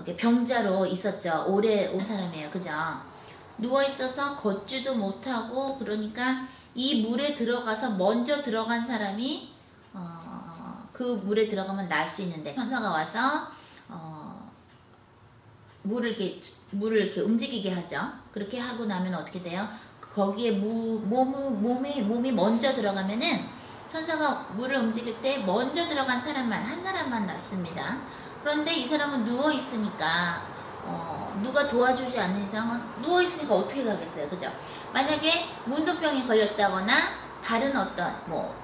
이렇게 병자로 있었죠. 오래 온 사람이에요. 그죠? 누워있어서 걷지도 못하고, 그러니까 이 물에 들어가서 먼저 들어간 사람이 그 물에 들어가면 날 수 있는데, 천사가 와서 물을 이렇게 움직이게 하죠. 그렇게 하고 나면 어떻게 돼요? 거기에 몸이 먼저 들어가면은, 천사가 물을 움직일 때 먼저 들어간 한 사람만 낫습니다. 그런데 이 사람은 누워 있으니까 누가 도와주지 않는 이상은 누워 있으니까 어떻게 가겠어요, 그죠? 만약에 문도병이 걸렸다거나 다른 어떤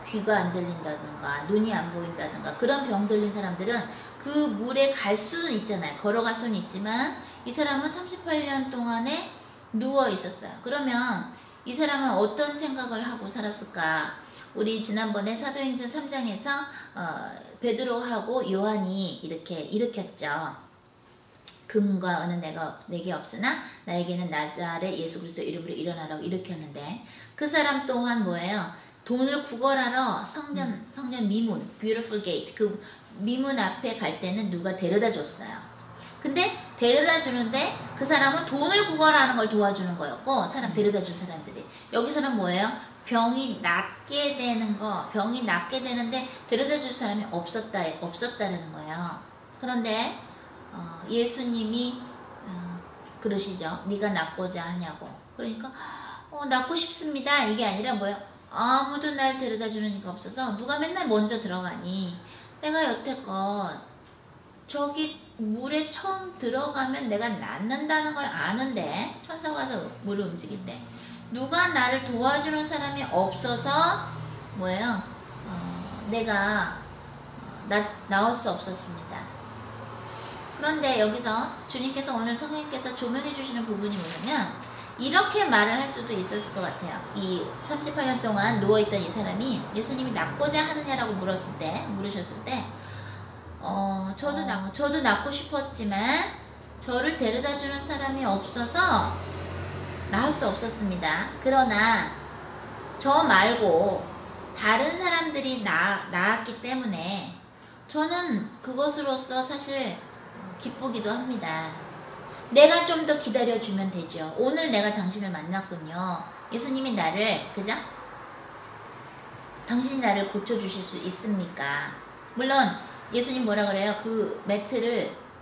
귀가 안 들린다든가 눈이 안 보인다든가 그런 병 들린 사람들은 그 물에 갈 수는 있잖아요. 걸어갈 수는 있지만 이 사람은 38년 동안에 누워 있었어요. 그러면 이 사람은 어떤 생각을 하고 살았을까? 우리 지난번에 사도행전 3장에서 베드로하고 요한이 이렇게 일으켰죠. 금과 은은 내게 없으나 나에게는 나자렛 예수 그리스도 이름으로 일어나라고 일으켰는데, 그 사람 또한 뭐예요? 돈을 구걸하러 성전 미문, Beautiful Gate, 그 미문 앞에 갈 때는 누가 데려다 줬어요. 근데 데려다 주는데 그 사람은 돈을 구걸하는 걸 도와주는 거였고, 사람 데려다 준 사람들이, 여기서는 뭐예요? 병이 낫게 되는데 데려다 줄 사람이 없었다는 거예요. 그런데 예수님이 그러시죠. 네가 낫고자 하냐고. 그러니까 낫고 싶습니다. 이게 아니라 뭐예요? 아무도 날 데려다 주는 이가 없어서 누가 맨날 먼저 들어가니, 내가 여태껏 저기 물에 처음 들어가면 내가 낫는다는 걸 아는데, 천사가 와서 물을 움직일 때 누가 나를 도와주는 사람이 없어서 뭐예요? 내가 나올 수 없었습니다. 그런데 여기서 주님께서 오늘 성령님께서 조명해 주시는 부분이 뭐냐면, 이렇게 말을 할 수도 있었을 것 같아요. 이 38년 동안 누워있던 이 사람이 예수님이 낫고자 하느냐라고 물으셨을 때 저도 낫고 싶었지만 저를 데려다 주는 사람이 없어서 나을 수 없었습니다. 그러나 저 말고 다른 사람들이 나았기 때문에 저는 그것으로서 사실 기쁘기도 합니다. 내가 좀 더 기다려주면 되죠. 오늘 내가 당신을 만났군요. 예수님이 나를, 그죠? 당신이 나를 고쳐주실 수 있습니까? 물론 예수님 뭐라 그래요? 그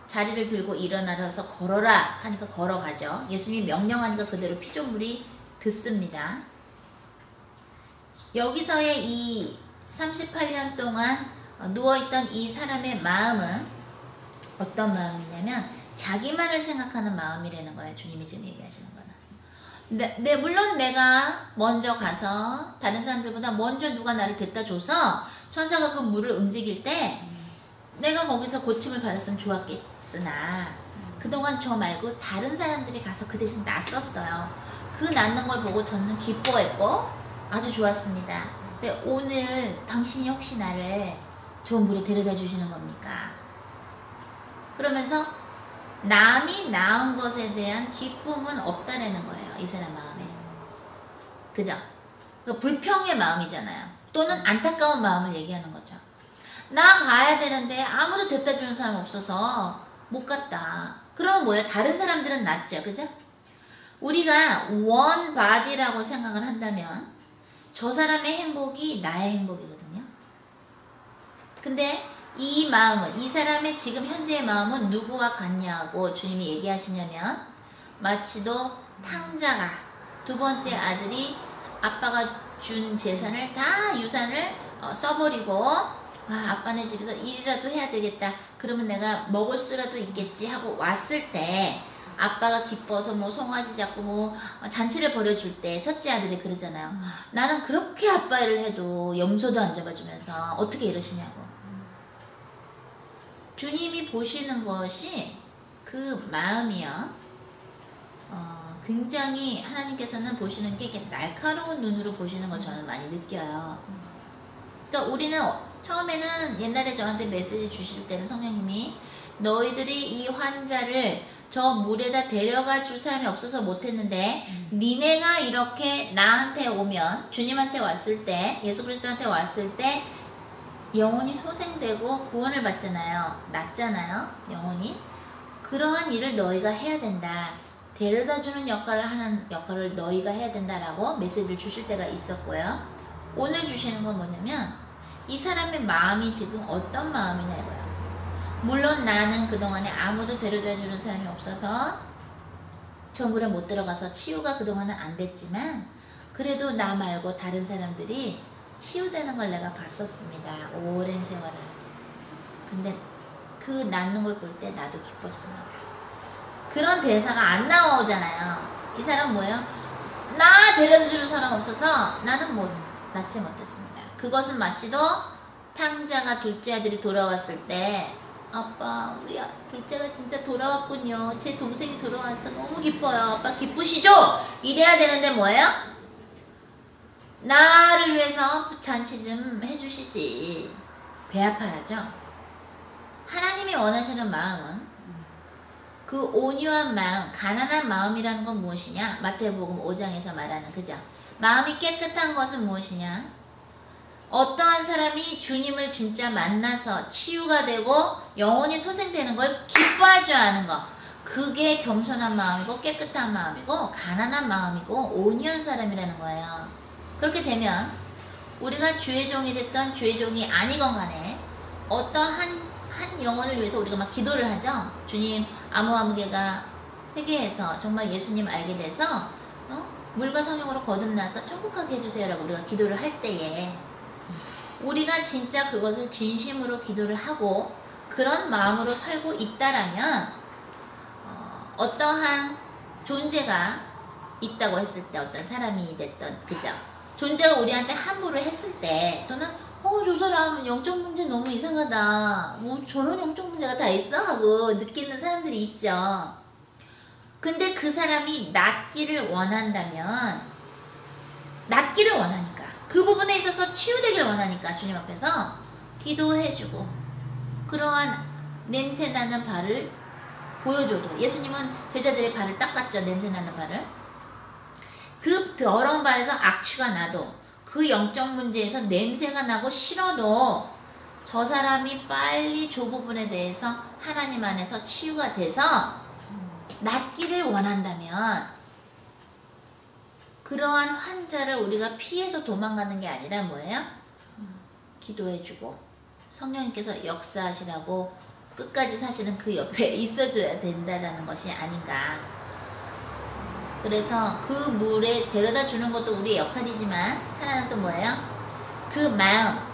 자리를 들고 일어나서 걸어라 하니까 걸어가죠. 예수님이 명령하니까 그대로 피조물이 듣습니다. 여기서의 이 38년 동안 누워있던 이 사람의 마음은 어떤 마음이냐면 자기만을 생각하는 마음이라는 거예요. 주님이 지금 얘기하시는 거는. 물론 내가 먼저 가서 다른 사람들보다 먼저 누가 나를 데려다 줘서 천사가 그 물을 움직일 때 내가 거기서 고침을 받았으면 좋았겠으나 그동안 저 말고 다른 사람들이 가서 그 대신 낫었어요. 그 낫는 걸 보고 저는 기뻐했고 아주 좋았습니다. 근데 오늘 당신이 혹시 나를 저 물에 데려다 주시는 겁니까? 그러면서 남이 낳은 것에 대한 기쁨은 없다라는 거예요. 이 사람 마음에. 그죠? 그 불평의 마음이잖아요. 또는 안타까운 마음을 얘기하는 거죠. 나 가야 되는데 아무도 데려다 주는 사람 없어서 못 갔다. 그러면 뭐예요? 다른 사람들은 낫죠. 그죠? 우리가 one body라고 생각을 한다면 저 사람의 행복이 나의 행복이거든요. 근데 이 마음은, 이 사람의 지금 현재의 마음은 누구와 같냐고 주님이 얘기하시냐면, 마치도 탕자가 두 번째 아들이 아빠가 준 재산을 다 유산을 써버리고 아빠네 집에서 일이라도 해야 되겠다. 그러면 내가 먹을 수라도 있겠지 하고 왔을 때 아빠가 기뻐서 송아지 잡고 잔치를 벌여줄 때 첫째 아들이 그러잖아요. 나는 그렇게 아빠 일을 해도 염소도 안 잡아주면서 어떻게 이러시냐고. 주님이 보시는 것이 그 마음이요. 굉장히 하나님께서는 보시는 게 이렇게 날카로운 눈으로 보시는 걸 저는 많이 느껴요. 그러니까 우리는 처음에는 옛날에 저한테 메시지 주실 때는 성령님이 너희들이 이 환자를 저 물에다 데려가 줄 사람이 없어서 못했는데 니네가 이렇게 나한테 오면, 주님한테 왔을 때, 예수 그리스도한테 왔을 때 영혼이 소생되고 구원을 받잖아요. 낫잖아요. 영혼이. 그러한 일을 너희가 해야 된다. 데려다주는 역할을 하는 역할을 너희가 해야 된다라고 메시지를 주실 때가 있었고요. 오늘 주시는 건 뭐냐면 이 사람의 마음이 지금 어떤 마음이냐 이거야. 물론 나는 그동안에 아무도 데려다주는 사람이 없어서 정글에 못 들어가서 치유가 그동안은 안 됐지만 그래도 나 말고 다른 사람들이 치유되는 걸 내가 봤었습니다. 오랜 세월을. 근데 그 낫는 걸 볼 때 나도 기뻤습니다. 그런 대사가 안 나오잖아요. 이 사람 뭐예요? 나 데려다주는 사람 없어서 나는 낫지 못했습니다. 그것은 마치도 탕자가 둘째 아들이 돌아왔을 때 아빠 우리 둘째가 진짜 돌아왔군요. 제 동생이 돌아와서 너무 기뻐요. 아빠 기쁘시죠? 이래야 되는데 뭐예요? 나를 위해서 잔치 좀 해주시지. 배 아파야죠. 하나님이 원하시는 마음은 그 온유한 마음, 가난한 마음이라는 건 무엇이냐? 마태복음 5장에서 말하는 그죠? 마음이 깨끗한 것은 무엇이냐? 어떠한 사람이 주님을 진짜 만나서 치유가 되고 영혼이 소생되는 걸 기뻐할 줄 아는 거. 그게 겸손한 마음이고 깨끗한 마음이고 가난한 마음이고 온유한 사람이라는 거예요. 그렇게 되면 우리가 주의 종이 됐던 주의 종이 아니건 간에 어떠한 영혼을 위해서 우리가 막 기도를 하죠. 주님 아무개가 회개해서 정말 예수님 알게 돼서 물과 성령으로 거듭나서 천국 가게 해주세요 라고 우리가 기도를 할 때에 우리가 진짜 그것을 진심으로 기도를 하고 그런 마음으로 살고 있다라면 어떠한 존재가 있다고 했을 때 어떤 사람이 됐던 그죠? 존재가 우리한테 함부로 했을 때 또는 저 사람 영적 문제 너무 이상하다. 뭐 저런 영적 문제가 다 있어? 하고 느끼는 사람들이 있죠. 근데 그 사람이 낫기를 원한다면 낫기를 원하니까 그 부분에 있어서 치유되길 원하니까 주님 앞에서 기도해주고 그러한 냄새나는 발을 보여줘도 예수님은 제자들의 발을 닦았죠. 냄새나는 발을. 그 더러운 발에서 악취가 나도 그 영적 문제에서 냄새가 나고 싫어도 저 사람이 빨리 저 부분에 대해서 하나님 안에서 치유가 돼서 낫기를 원한다면 그러한 환자를 우리가 피해서 도망가는 게 아니라 뭐예요? 기도해주고 성령님께서 역사하시라고 끝까지 사실은 그 옆에 있어줘야 된다는 것이 아닌가. 그래서 그 물에 데려다 주는 것도 우리의 역할이지만 하나는 또 뭐예요? 그 마음.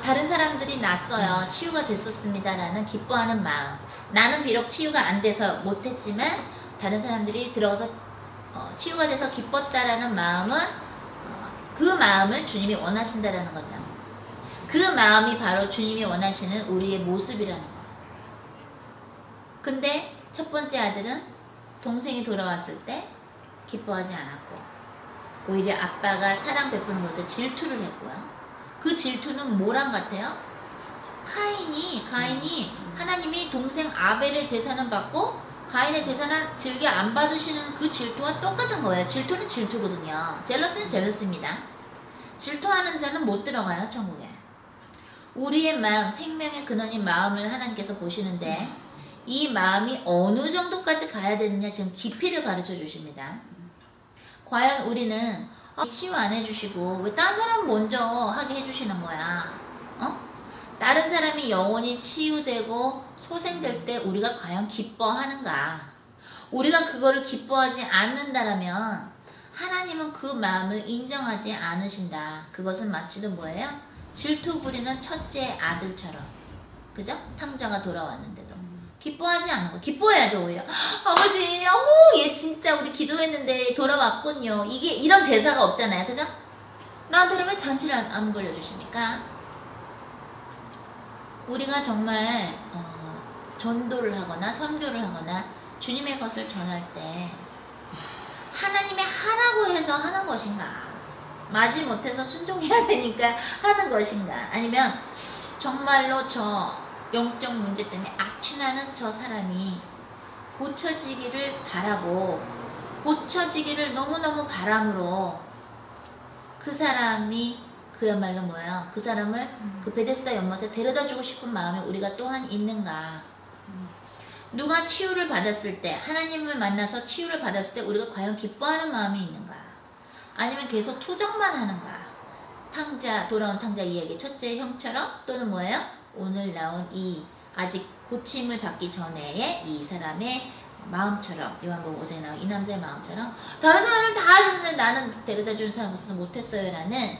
다른 사람들이 났어요. 치유가 됐었습니다. 라는 기뻐하는 마음. 나는 비록 치유가 안 돼서 못했지만 다른 사람들이 들어가서 치유가 돼서 기뻤다라는 마음은 그 마음을 주님이 원하신다라는 거죠. 그 마음이 바로 주님이 원하시는 우리의 모습이라는 거예요. 근데 첫 번째 아들은 동생이 돌아왔을 때 기뻐하지 않았고 오히려 아빠가 사랑 베푸는 것에 질투를 했고요. 그 질투는 뭐랑 같아요? 가인이 하나님이 동생 아벨의 제사는 받고 가인의 제사는 즐겨 안 받으시는 그 질투와 똑같은 거예요. 질투는 질투거든요. 젤러스는 젤러스입니다. 질투하는 자는 못 들어가요. 천국에. 우리의 마음, 생명의 근원인 마음을 하나님께서 보시는데 이 마음이 어느 정도까지 가야 되느냐 지금 깊이를 가르쳐 주십니다. 과연 우리는 치유 안 해주시고 왜 다른 사람 먼저 하게 해주시는 거야? 다른 사람이 영혼이 치유되고 소생될 때 우리가 과연 기뻐하는가? 우리가 그거를 기뻐하지 않는다라면 하나님은 그 마음을 인정하지 않으신다. 그것은 마치도 뭐예요? 질투 부리는 첫째 아들처럼. 그죠? 탕자가 돌아왔는데도 기뻐하지 않은 거. 기뻐해야죠 오히려. 아버지 얘 진짜 우리 기도했는데 돌아왔군요. 이게 이런 대사가 없잖아요. 그죠? 나한테 왜 잔치를 안 벌려주십니까? 우리가 정말 전도를 하거나 선교를 하거나 주님의 것을 전할 때 하나님의 하라고 해서 하는 것인가? 마지 못해서 순종해야 되니까 하는 것인가? 아니면 정말로 저 영적 문제 때문에 악취나는 저 사람이 고쳐지기를 바라고 고쳐지기를 너무너무 바람으로 그 사람이 그야말로 뭐예요? 그 사람을 그 베데스다 연못에 데려다주고 싶은 마음이 우리가 또한 있는가? 누가 치유를 받았을 때, 하나님을 만나서 치유를 받았을 때 우리가 과연 기뻐하는 마음이 있는가? 아니면 계속 투정만 하는가? 돌아온 탕자 이야기 첫째 형처럼, 또는 뭐예요? 오늘 나온 이 아직 고침을 받기 전에의 이 사람의 마음처럼, 요한복음 5장에 나온 이 남자의 마음처럼, 다른 사람은 다 하는데 나는 데려다 준 사람 없어서 못했어요 라는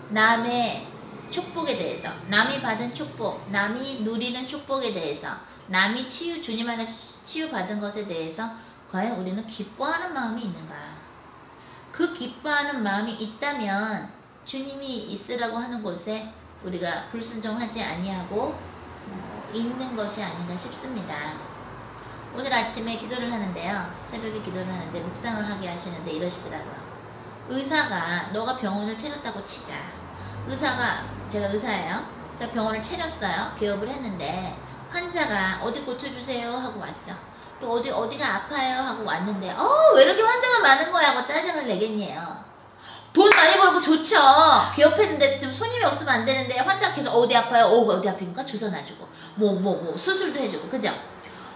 남의 축복에 대해서, 남이 받은 축복, 남이 누리는 축복에 대해서, 남이 주님 안에서 치유받은 것에 대해서 과연 우리는 기뻐하는 마음이 있는가? 그 기뻐하는 마음이 있다면 주님이 있으라고 하는 곳에 우리가 불순종하지 아니하고 있는 것이 아닌가 싶습니다. 오늘 아침에 기도를 하는데요, 새벽에 기도를 하는데 묵상을 하게 하시는데 이러시더라고요. 의사가, 너가 병원을 차렸다고 치자. 제가 의사예요. 제가 병원을 차렸어요. 개업을 했는데 환자가 어디 고쳐주세요 하고 왔어. 또 어디가 아파요 하고 왔는데 왜 이렇게 환자가 많은 거야 하고 짜증을 내겠네요. 돈 많이 벌고 좋죠. 개업했는데 지금 손님이 없으면 안 되는데 환자가 계속 어디 아파요? 어디 아픕니까? 주사 놔주고 뭐 수술도 해주고, 그죠?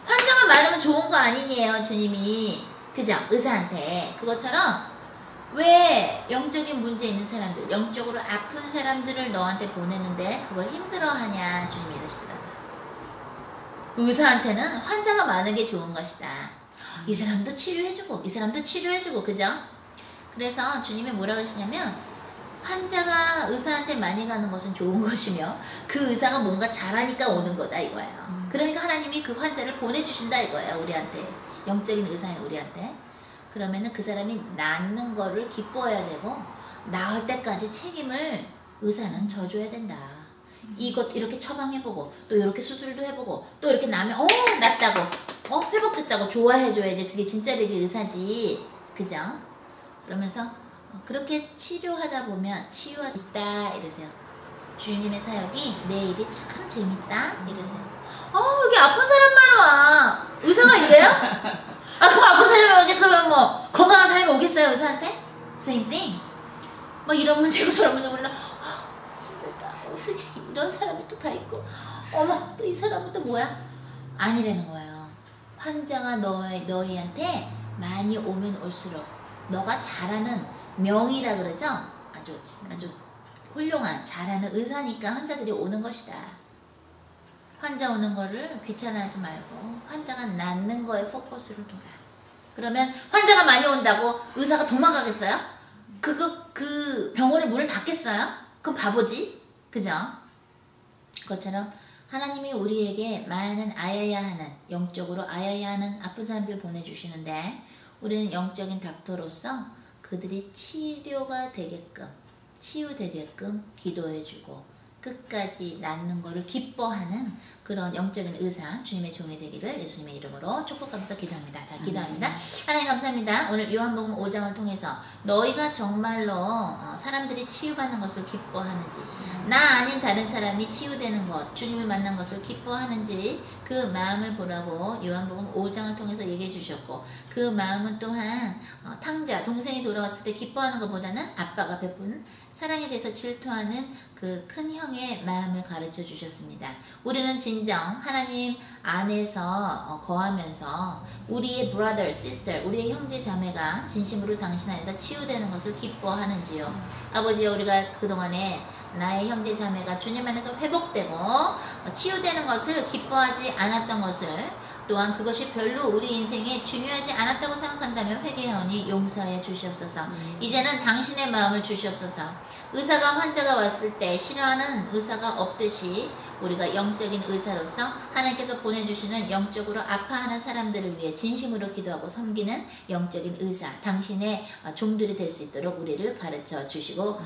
환자가 많으면 좋은 거 아니에요, 주님이. 그죠? 의사한테. 그것처럼 왜 영적인 문제 있는 사람들, 영적으로 아픈 사람들을 너한테 보내는데 그걸 힘들어하냐, 주님이 이러시더라고요. 의사한테는 환자가 많은 게 좋은 것이다. 이 사람도 치료해주고 이 사람도 치료해주고, 그죠? 그래서 주님이 뭐라 그러시냐면, 환자가 의사한테 많이 가는 것은 좋은 것이며 그 의사가 뭔가 잘하니까 오는 거다 이거예요. 그러니까 하나님이 그 환자를 보내주신다 이거예요, 우리한테. 영적인 의사인 우리한테. 그러면은 그 사람이 낫는 거를 기뻐해야 되고, 나을 때까지 책임을 의사는 져줘야 된다. 이것 이렇게 처방해보고, 또 이렇게 수술도 해보고, 또 이렇게 나면 낫다고, 회복됐다고 좋아해줘야지 그게 진짜 되게 의사지, 그죠? 그러면서 그렇게 치료하다 보면 치유가 있다 이러세요. 주님의 사역이 내일이 참 재밌다 이러세요. 여기 아픈 사람만 와. 의사가 이래요? 그럼 아픈 사람이 오지? 그러면 뭐 건강한 사람이 오겠어요 의사한테? Same thing. 뭐 이런 문제고 저런 문제고 힘들다. 어떻게 이런 사람이 또 다 있고, 어머 또 이 사람은 또 뭐야? 아니라는 거예요. 환자가 너희한테 많이 오면 올수록 너가 잘하는 명의라 그러죠? 아주 훌륭한 잘하는 의사니까 환자들이 오는 것이다. 환자 오는 거를 귀찮아하지 말고 환자가 낫는 거에 포커스를 둬라. 그러면 환자가 많이 온다고 의사가 도망가겠어요? 그 병원의 문을 닫겠어요? 그럼 바보지? 그죠? 그것처럼 하나님이 우리에게 많은 영적으로 아야야 하는 아픈 사람들 보내주시는데, 우리는 영적인 닥터로서 그들이 치유되게끔 기도해주고 끝까지 낫는 거를 기뻐하는 그런 영적인 의사, 주님의 종이 되기를 예수님의 이름으로 축복하면서 기도합니다. 자, 기도합니다. 하나님 감사합니다. 오늘 요한복음 5장을 통해서 너희가 정말로 사람들이 치유받는 것을 기뻐하는지, 나 아닌 다른 사람이 치유되는 것, 주님을 만난 것을 기뻐하는지 그 마음을 보라고 요한복음 5장을 통해서 얘기해 주셨고, 그 마음은 또한 탕자, 동생이 돌아왔을 때 기뻐하는 것보다는 아빠가 베푼 사랑에 대해서 질투하는 그 큰 형의 마음을 가르쳐 주셨습니다. 우리는 진정 하나님 안에서 거하면서 우리의 brother, sister, 우리의 형제 자매가 진심으로 당신 안에서 치유되는 것을 기뻐하는지요. 아버지여, 우리가 그동안에 나의 형제 자매가 주님 안에서 회복되고 치유되는 것을 기뻐하지 않았던 것을, 또한 그것이 별로 우리 인생에 중요하지 않았다고 생각한다면 회개하오니 용서해 주시옵소서. 이제는 당신의 마음을 주시옵소서. 의사가 환자가 왔을 때 싫어하는 의사가 없듯이 우리가 영적인 의사로서 하나님께서 보내주시는 영적으로 아파하는 사람들을 위해 진심으로 기도하고 섬기는 영적인 의사, 당신의 종들이 될 수 있도록 우리를 가르쳐 주시고